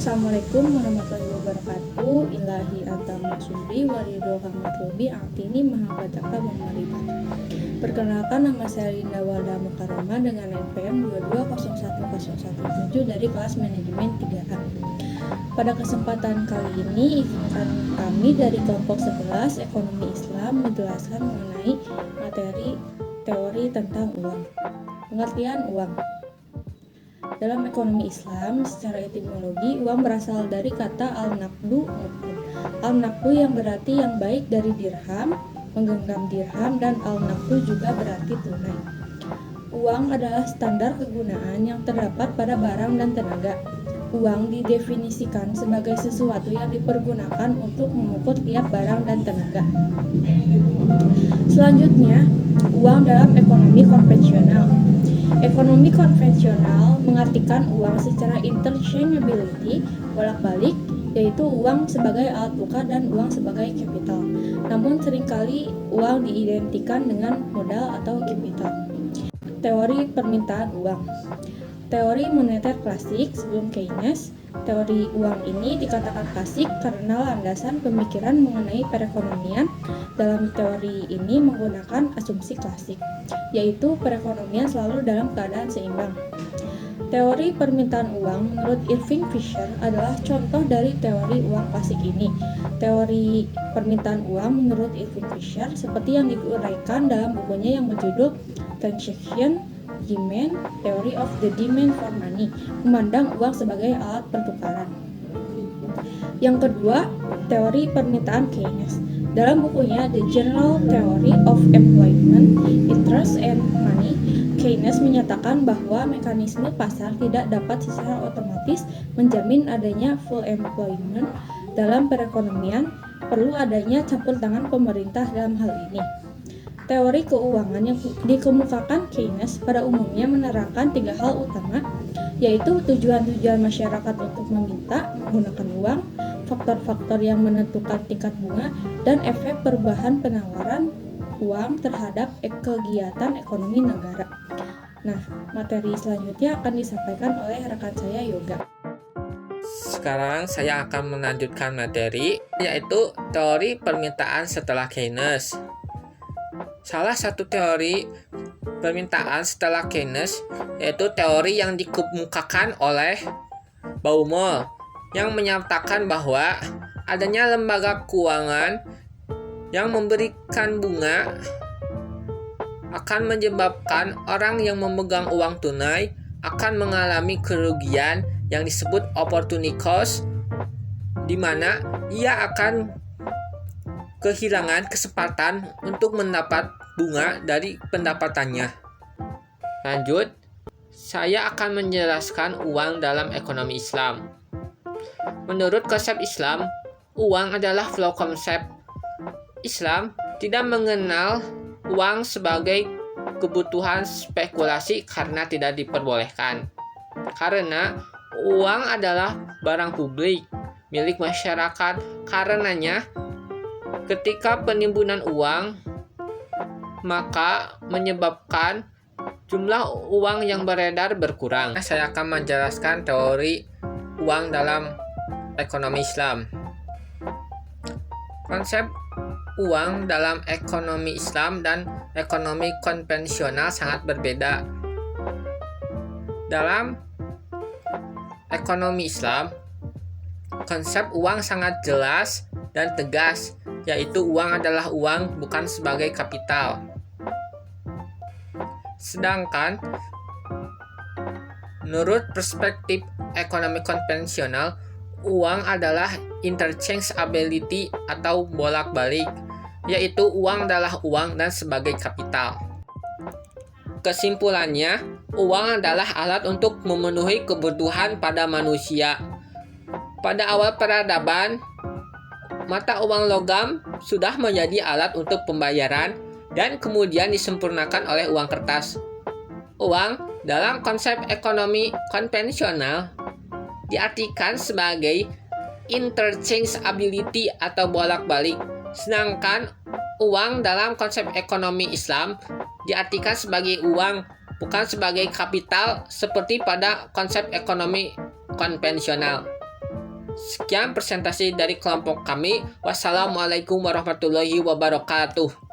Assalamualaikum warahmatullahi wabarakatuh. Ilahi atama sumri warido hamatubi atini mahabataka memaribah. Perkenalkan, nama saya Linda Walda Mukarrama dengan NPM 2201017 dari kelas manajemen 3A. Pada kesempatan kali ini, kami dari kelompok 11 Ekonomi Islam menjelaskan mengenai materi teori tentang uang. Pengertian uang. Dalam ekonomi Islam, secara etimologi, uang berasal dari kata al-naqdu. Al-naqdu yang berarti yang baik dari dirham, menggenggam dirham, dan al-naqdu juga berarti tunai. Uang adalah standar kegunaan yang terdapat pada barang dan tenaga. Uang didefinisikan sebagai sesuatu yang dipergunakan untuk mengukur tiap barang dan tenaga. Selanjutnya, uang dalam ekonomi konvensional. Ekonomi konvensional mengartikan uang secara interchangeability, bolak-balik, yaitu uang sebagai alat tukar dan uang sebagai capital. Namun seringkali uang diidentikan dengan modal atau capital. Teori permintaan uang. Teori moneter klasik sebelum Keynes. Teori uang ini dikatakan klasik karena landasan pemikiran mengenai perekonomian dalam teori ini menggunakan asumsi klasik, yaitu perekonomian selalu dalam keadaan seimbang. Teori permintaan uang menurut Irving Fisher adalah contoh dari teori uang klasik ini. Teori permintaan uang menurut Irving Fisher seperti yang diuraikan dalam bukunya yang berjudul Transaction Demand, Theory of the Demand for Money, memandang uang sebagai alat pertukaran. Yang kedua, teori permintaan Keynes. Dalam bukunya The General Theory of Employment, Interest and Money, Keynes menyatakan bahwa mekanisme pasar tidak dapat secara otomatis menjamin adanya full employment dalam perekonomian, perlu adanya campur tangan pemerintah dalam hal ini. Teori keuangan yang dikemukakan Keynes pada umumnya menerangkan tiga hal utama, yaitu tujuan-tujuan masyarakat untuk meminta menggunakan uang, faktor-faktor yang menentukan tingkat bunga, dan efek perubahan penawaran uang terhadap kegiatan ekonomi negara. Nah, materi selanjutnya akan disampaikan oleh rekan saya Yoga. Sekarang saya akan melanjutkan materi, yaitu teori permintaan setelah Keynes. Salah satu teori permintaan setelah Keynes yaitu teori yang dikemukakan oleh Baumol yang menyatakan bahwa adanya lembaga keuangan yang memberikan bunga akan menyebabkan orang yang memegang uang tunai akan mengalami kerugian yang disebut opportunity cost, di mana ia akan kehilangan kesempatan untuk mendapat bunga dari pendapatannya. Lanjut, saya akan menjelaskan uang dalam ekonomi Islam. Menurut konsep Islam, uang adalah flow konsep. Islam tidak mengenal uang sebagai kebutuhan spekulasi karena tidak diperbolehkan. Karena uang adalah barang publik, milik masyarakat. Karenanya, ketika penimbunan uang, maka menyebabkan jumlah uang yang beredar berkurang. Saya akan menjelaskan teori uang dalam ekonomi Islam. Konsep uang dalam ekonomi Islam dan ekonomi konvensional sangat berbeda. Dalam ekonomi Islam, konsep uang sangat jelas dan tegas, yaitu uang adalah uang bukan sebagai kapital. Sedangkan menurut perspektif ekonomi konvensional, uang adalah interchangeability atau bolak-balik, yaitu uang adalah uang dan sebagai kapital. Kesimpulannya, uang adalah alat untuk memenuhi kebutuhan pada manusia. Pada awal peradaban, mata uang logam sudah menjadi alat untuk pembayaran dan kemudian disempurnakan oleh uang kertas. Uang dalam konsep ekonomi konvensional diartikan sebagai interchangeability atau bolak-balik, sedangkan uang dalam konsep ekonomi Islam diartikan sebagai uang, bukan sebagai kapital seperti pada konsep ekonomi konvensional. Sekian presentasi dari kelompok kami. Wassalamualaikum warahmatullahi wabarakatuh.